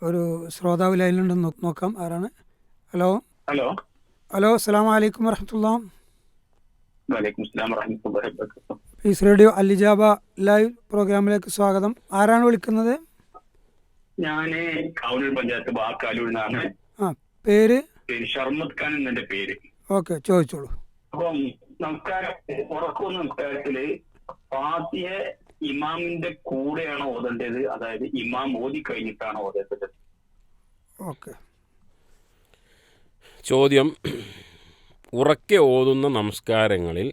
ഒരു ശ്രോതാവ് ലൈനിലുണ്ടെന്ന് നോക്കാം. ആരാണ്? ഹലോ. ഹലോ. ഹലോ, അസ്സലാമു അലൈക്കും വറഹ്മത്തുള്ളാ. വലൈക്കും സ്ലാം വറഹ്മത്തുള്ളാഹി വബറകാതുഹു. പീസ് റേഡിയോ അല്ലിജാബ ലൈവ് പ്രോഗ്രാമിലേക്ക് സ്വാഗതം. ആരാണ് വിളിക്കുന്നത്? ഞാന് കാവൂർ പഞ്ചായത്ത് ബാക്കാലൂർ നിന്നാണ്. ആ, പേര്? പേര് ഷർമദ് ഖാൻ എന്നെ പേര്. ഓക്കെ, ചോദിച്ചോളൂ. അപ്പം നമസ്കാരം, ഉറക്കുന്ന നമസ്കാരത്തില് ഫാത്തിഹ ഇമാമിന്റെ കൂടെയാണ് ഓതേണ്ടത്, അതായത് ഇമാം ഓതി കഴിഞ്ഞിട്ടാണ് ഓതേണ്ടത്? ഓക്കെ. ചോദ്യം: ഉറക്കെ ഓതുന്ന നമസ്കാരങ്ങളിൽ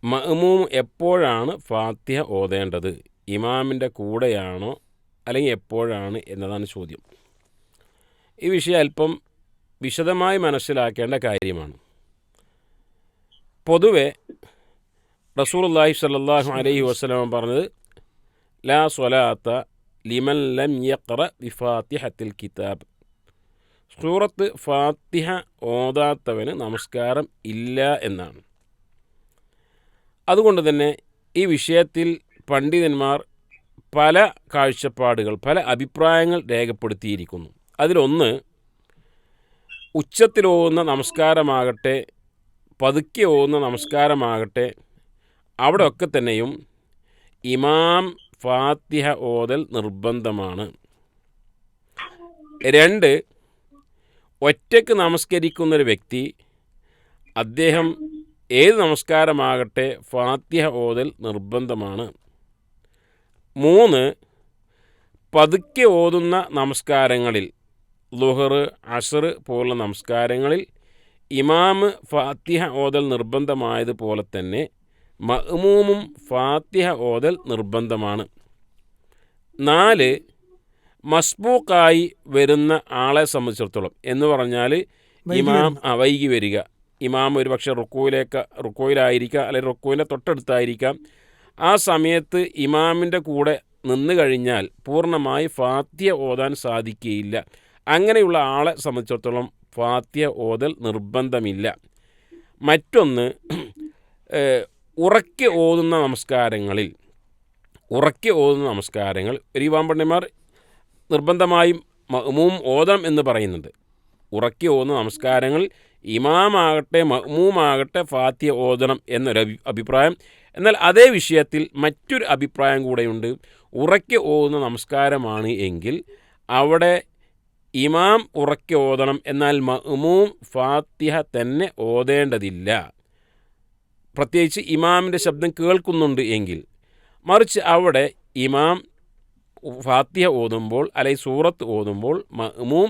മഅ്മൂം എപ്പോഴാണ് ഫാത്തിഹ ഓതേണ്ടത്? ഇമാമിൻ്റെ കൂടെയാണോ അല്ലെങ്കിൽ എപ്പോഴാണ് എന്നതാണ് ചോദ്യം. ഈ വിഷയം അല്പം വിശദമായി മനസ്സിലാക്കേണ്ട കാര്യമാണ്. പൊതുവെ റസൂലുള്ളാഹി സ്വല്ലല്ലാഹു അലൈഹി വസല്ലം പറഞ്ഞത് ലാ സ്വലാത്ത ലിമൻ ലം യഖ്റ ബിഫാത്തിഹത്തിൽ കിതാബ്. സൂറത്ത് ഫാത്തിഹ ഓതാത്തവന് നമസ്കാരം ഇല്ല എന്നാണ്. അതുകൊണ്ട് തന്നെ ഈ വിഷയത്തിൽ പണ്ഡിതന്മാർ പല കാഴ്ചപ്പാടുകൾ, പല അഭിപ്രായങ്ങൾ രേഖപ്പെടുത്തിയിരിക്കുന്നു. അതിലൊന്ന്, ഉച്ചത്തിൽ ഓതുന്ന നമസ്കാരമാകട്ടെ പതുക്കെ ഓതുന്ന നമസ്കാരമാകട്ടെ അവിടെയൊക്കെ തന്നെയും ഇമാം ഫാത്തിഹ ഓതൽ നിർബന്ധമാണ്. രണ്ട്, ഒറ്റയ്ക്ക് നമസ്കരിക്കുന്നൊരു വ്യക്തി, അദ്ദേഹം ഏത് നമസ്കാരമാകട്ടെ ഫാത്തിഹ ഓതൽ നിർബന്ധമാണ്. മൂന്ന്, പതുക്കെ ഓതുന്ന നമസ്കാരങ്ങളിൽ ളുഹർ, അസ്ർ പോലുള്ള നമസ്കാരങ്ങളിൽ ഇമാം ഫാത്തിഹ ഓതൽ നിർബന്ധമായതുപോലെ തന്നെ മഅ്മൂമും ഫാത്തിഹ ഓതൽ നിർബന്ധമാണ്. നാല്, മസ്ബൂക്കായി വരുന്ന ആളെ സംബന്ധിച്ചിടത്തോളം എന്ന് പറഞ്ഞാൽ ഇമാം വൈകി വരിക, ഇമാം ഒരു പക്ഷേ റുക്കോയിലായിരിക്കാം, അല്ലെങ്കിൽ റുക്കോയിൻ്റെ തൊട്ടടുത്തായിരിക്കാം. ആ സമയത്ത് ഇമാമിൻ്റെ കൂടെ നിന്ന് കഴിഞ്ഞാൽ പൂർണ്ണമായി ഫാത്തിഹ ഓതാൻ സാധിക്കുകയില്ല. അങ്ങനെയുള്ള ആളെ സംബന്ധിച്ചിടത്തോളം ഫാത്തിഹ ഓതൽ നിർബന്ധമില്ല. മറ്റൊന്ന്, ഉറക്കെ ഓതുന്ന നമസ്കാരങ്ങളിൽ ഒരു ഇമാം പണ്ഡിതന്മാർ നിർബന്ധമായും മഅ്മൂം ഓതണം എന്ന് പറയുന്നുണ്ട്. ഉറക്കെ ഓതുന്ന നമസ്കാരങ്ങളിൽ ഇമാമാകട്ടെ മഅ്മൂമാകട്ടെ ഫാത്തിഹ ഓതണം എന്നൊരു അഭിപ്രായം. എന്നാൽ അതേ വിഷയത്തിൽ മറ്റൊരു അഭിപ്രായം കൂടെയുണ്ട്. ഉറക്കെ ഓതുന്ന നമസ്കാരമാണ് എങ്കിൽ അവിടെ ഇമാം ഉറക്കെ ഓതണം, എന്നാൽ മഅ്മൂം ഫാത്തിഹ തന്നെ ഓതേണ്ടതില്ല. പ്രത്യേകിച്ച് ഇമാമിൻ്റെ ശബ്ദം കേൾക്കുന്നുണ്ട് എങ്കിൽ. മറിച്ച് അവിടെ ഇമാം ഫാത്തിഹ ഓതുമ്പോൾ അല്ലെങ്കിൽ സൂറത്ത് ഓതുമ്പോൾ മഅ്മൂം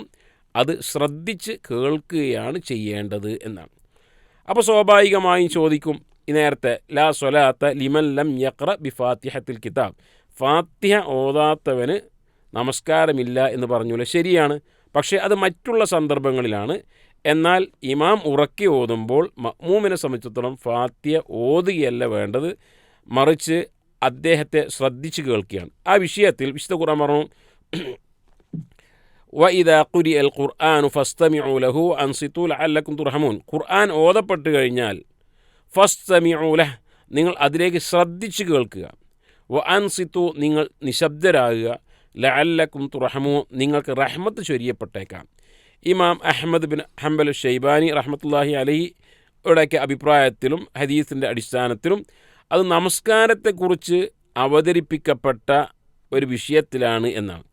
അത് ശ്രദ്ധിച്ച് കേൾക്കുകയാണ് ചെയ്യേണ്ടത് എന്നാണ്. അപ്പോൾ സ്വാഭാവികമായും ചോദിക്കും, ഈ നേരത്തെ ലാ സ്വലാത്ത ലിമൻ ലം യഖ്റ ബിഫാത്തിഹത്തിൽ കിതാബ്, ഫാത്തിഹ ഓതാത്തവന് നമസ്കാരമില്ല എന്ന് പറഞ്ഞൂലെ? ശരിയാണ്, പക്ഷേ അത് മറ്റുള്ള സന്ദർഭങ്ങളിലാണ്. എന്നാൽ ഇമാം ഉറക്കി ഓതുമ്പോൾ മഅ്മൂമിനെ സംബന്ധിച്ചിടത്തോളം ഫാത്തിഹ ഓതുകയല്ല വേണ്ടത്, മറിച്ച് അദ്ദേഹത്തെ ശ്രദ്ധിച്ച് കേൾക്കുകയാണ്. ആ വിഷയത്തിൽ വിശുദ്ധ ഖുർആൻ പറഞ്ഞു, വഇദാ ഖുരിഅൽ ഖുർആനു ഫസ്തമിഉ ലഹു അൻസിതു ലഅല്ലക്കും തുർഹമൂൻ. ഖുർആൻ ഓതപ്പെട്ട് കഴിഞ്ഞാൽ ഫസ്തമിഉ ലഹ്, നിങ്ങൾ അതിലേക്ക് ശ്രദ്ധിച്ച് കേൾക്കുക. വ അൻസിതു, നിങ്ങൾ നിശബ്ദരാകുക. ലഅല്ലക്കും തുർഹമൂൻ, നിങ്ങൾക്ക് റഹ്മത്ത് ചൊരിയപ്പെട്ടേക്കാം. ഇമാം അഹ്മദ് ബിൻ ഹംബൽ ഷെയ്ബാനി റഹ്മത്തുള്ളാഹി അലൈഹി യുടെയൊക്കെ അഭിപ്രായത്തിലും ഹദീസിൻ്റെ അടിസ്ഥാനത്തിലും അത് നമസ്കാരത്തെക്കുറിച്ച് അവതരിപ്പിക്കപ്പെട്ട ഒരു വിഷയത്തിലാണ് എന്നാണ്.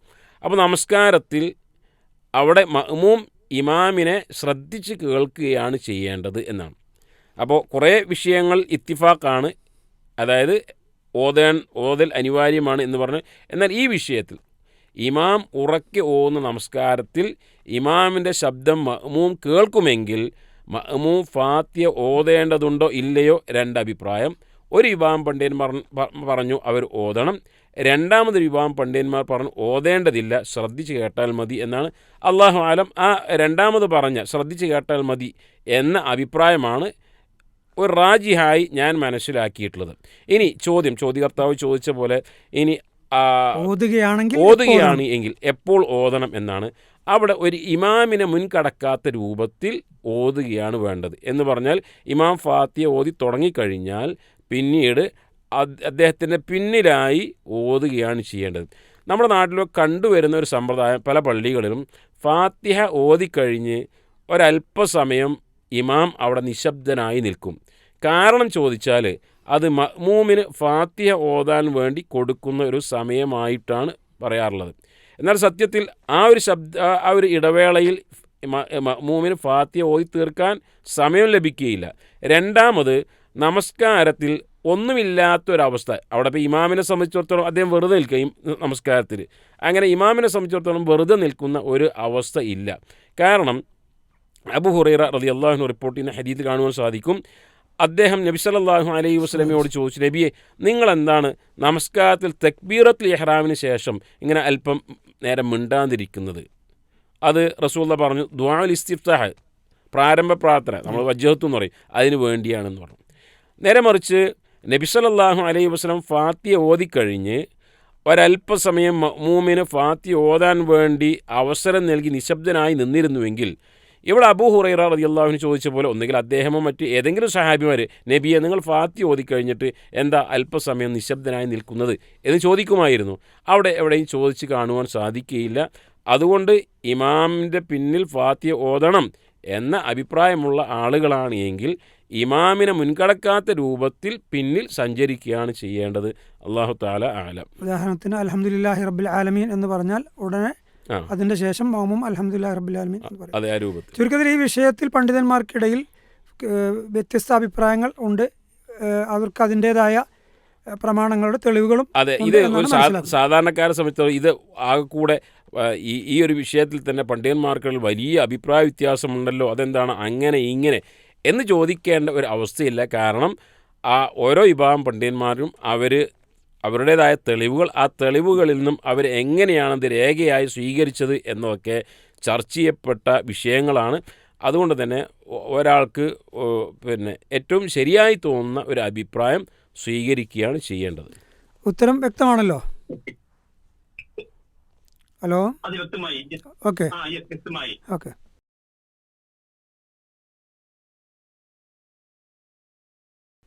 അപ്പോൾ നമസ്കാരത്തിൽ അവിടെ മഅ്മൂം ഇമാമിനെ ശ്രദ്ധിച്ച് കേൾക്കുകയാണ് ചെയ്യേണ്ടത് എന്നാണ്. അപ്പോൾ കുറേ വിഷയങ്ങൾ ഇത്തിഫാഖാണ്, അതായത് ഓതൽ അനിവാര്യമാണ് എന്ന് പറഞ്ഞ്. എന്നാൽ ഈ വിഷയത്തിൽ ഇമാം ഉറക്കെ ഓതുന്ന നമസ്കാരത്തിൽ ഇമാമിൻ്റെ ശബ്ദം മഅ്മൂം കേൾക്കുമെങ്കിൽ മഅ്മൂം ഫാത്തിഹ ഓതേണ്ടതുണ്ടോ ഇല്ലയോ രണ്ടഭിപ്രായം. ഒരു ഇമാം പണ്ഡിതന്മാർ പറഞ്ഞു അവർ ഓതണം, രണ്ടാമതൊരു ഇമാം പണ്ഡിതന്മാർ പറഞ്ഞു ഓതേണ്ടതില്ല, ശ്രദ്ധിച്ച് കേട്ടാൽ മതി എന്നാണ്. അല്ലാഹു ആലം, ആ രണ്ടാമത് പറഞ്ഞ ശ്രദ്ധിച്ച് കേട്ടാൽ മതി എന്ന അഭിപ്രായമാണ് ഒരു റാജിഹായി ഞാൻ മനസ്സിലാക്കിയിട്ടുള്ളത്. ഇനി ചോദ്യകർത്താവ് ചോദിച്ച പോലെ, ഇനി ഓതുകയാണ് എങ്കിൽ എപ്പോൾ ഓതണം എന്നാണ്. അവിടെ ഒരു ഇമാമിനെ മുൻകടക്കാത്ത രൂപത്തിൽ ഓതുകയാണ് വേണ്ടത്. എന്ന് പറഞ്ഞാൽ ഇമാം ഫാത്തിഹ ഓതി തുടങ്ങിക്കഴിഞ്ഞാൽ പിന്നീട് അദ്ദേഹത്തിൻ്റെ പിന്നിലായി ഓതുകയാണ് ചെയ്യേണ്ടത്. നമ്മുടെ നാട്ടിൽ കണ്ടുവരുന്ന ഒരു സമ്പ്രദായം, പല പള്ളികളിലും ഫാത്തിഹ ഓതിക്കഴിഞ്ഞ് ഒരല്പസമയം ഇമാം അവിടെ നിശബ്ദനായി നിൽക്കും. കാരണം ചോദിച്ചാൽ അത് മഅ്മൂമിന് ഫാത്തിഹ ഓതാൻ വേണ്ടി കൊടുക്കുന്ന ഒരു സമയമായിട്ടാണ് പറയാറുള്ളത്. എന്നാൽ സത്യത്തിൽ ആ ഒരു ഇടവേളയിൽ മഅ്മൂമിന് ഫാത്തിഹ ഓതി തീർക്കാൻ സമയം ലഭിക്കുകയില്ല. രണ്ടാമത്, നമസ്കാരത്തിൽ ഒന്നുമില്ലാത്തൊരവസ്ഥ, അവിടെ ഇപ്പോൾ ഇമാമിനെ സംബന്ധിച്ചിടത്തോളം അദ്ദേഹം വെറുതെ നിൽക്കുകയും നമസ്കാരത്തിൽ, അങ്ങനെ ഇമാമിനെ സംബന്ധിച്ചിടത്തോളം വെറുതെ നിൽക്കുന്ന ഒരു അവസ്ഥ ഇല്ല. കാരണം അബൂ ഹുറൈറ റളിയല്ലാഹു അൻഹു റിപ്പോർട്ട് ചെയ്യുന്ന ഹദീസിൽ കാണുവാൻ സാധിക്കും, അദ്ദേഹം നബി സല്ലല്ലാഹു അലൈഹി വസല്ലമയോട് ചോദിച്ചു, നബിയെ, നിങ്ങളെന്താണ് നമസ്കാരത്തിൽ തക്ബീറത്തുൽ ഇഹ്റാമിന് ശേഷം ഇങ്ങനെ അല്പം നേരം മിണ്ടാതിരിക്കുന്നത്? അത് റസൂലുള്ളാഹി പറഞ്ഞു, ദുആഉൽ ഇസ്തിഫ്താഹ്, പ്രാരംഭ പ്രാർത്ഥന, നമ്മൾ വജ്ജഹത്ത് എന്ന് പറയും, അതിന് വേണ്ടിയാണെന്ന് പറഞ്ഞു. നേരെ മറിച്ച് നബി സല്ലല്ലാഹു അലൈഹി വസല്ലം ഫാത്തിഹ ഓതിക്കഴിഞ്ഞ് ഒരല്പസമയം മഅ്മൂമിന് ഫാത്തിഹ ഓതാൻ വേണ്ടി അവസരം നൽകി നിശബ്ദനായി നിന്നിരുന്നുവെങ്കിൽ, ഇവിടെ അബൂ ഹുറൈറ റളിയല്ലാഹു അൻഹു ചോദിച്ച പോലെ ഒന്നുകിൽ അദ്ദേഹമോ മറ്റ് ഏതെങ്കിലും സഹാബിമാർ, നബിയെ, നിങ്ങൾ ഫാത്തിഹ ഓതിക്കഴിഞ്ഞിട്ട് എന്താ അല്പസമയം നിശബ്ദനായി നിൽക്കുന്നത് എന്ന് ചോദിക്കുമായിരുന്നു. അവിടെ എവിടെയും ചോദിച്ച് കാണുവാൻ സാധിക്കുകയില്ല. അതുകൊണ്ട് ഇമാമിൻ്റെ പിന്നിൽ ഫാത്തിഹ ഓതണം എന്ന അഭിപ്രായമുള്ള ആളുകളാണ് എങ്കിൽ ഇമാമിനെ മുൻകടക്കാത്ത രൂപത്തിൽ പിന്നിൽ സഞ്ചരിക്കുകയാണ് ചെയ്യേണ്ടത്. അല്ലാഹു തആല ആലം. ഉദാഹരണത്തിന് അൽഹംദുലില്ലാഹി റബ്ബിൽ ആലമീൻ എന്ന് പറഞ്ഞാൽ ഉടനെ അതിൻ്റെ ശേഷം മഅ്മൂം അൽഹംദുലില്ലാഹി റബ്ബിൽ ആലമീൻ എന്ന് പറയും. അതെ, ആ രൂപത്തിൽ. ചുരുക്കത്തിൽ ഈ വിഷയത്തിൽ പണ്ഡിതന്മാർക്കിടയിൽ വ്യത്യസ്ത അഭിപ്രായങ്ങൾ ഉണ്ട്. അവർക്ക് അതിൻ്റേതായ പ്രമാണങ്ങളുടെ തെളിവുകളും. അതെ, ഇത് ഒരു സാധാരണക്കാരെ സംബന്ധിച്ചിടത്തോളം ഇത് ആകെ കൂടെ ഈ ഒരു വിഷയത്തിൽ തന്നെ പണ്ഡിതന്മാർക്കിടയിൽ വലിയ അഭിപ്രായ വ്യത്യാസമുണ്ടല്ലോ, അതെന്താണ് അങ്ങനെ ഇങ്ങനെ എന്ന് ചോദിക്കേണ്ട ഒരു അവസ്ഥയില്ല. കാരണം ആ ഓരോ വിഭാഗം പണ്ഡിതന്മാരും അവരുടേതായ തെളിവുകൾ, ആ തെളിവുകളിൽ നിന്നും അവർ എങ്ങനെയാണ് ഇത് രേഖയായി സ്വീകരിച്ചത് എന്നതൊക്കെ ചർച്ച ചെയ്യപ്പെട്ട വിഷയങ്ങളാണ്. അതുകൊണ്ട് തന്നെ ഒരാൾക്ക് ഏറ്റവും ശരിയായി തോന്നുന്ന ഒരു അഭിപ്രായം സ്വീകരിക്കുകയാണ് ചെയ്യേണ്ടത്. ഉത്തരം വ്യക്തമാണല്ലോ? ഹലോ, അത് വ്യക്തമായി. ഓക്കെ വ്യക്തമായി. ഓക്കെ.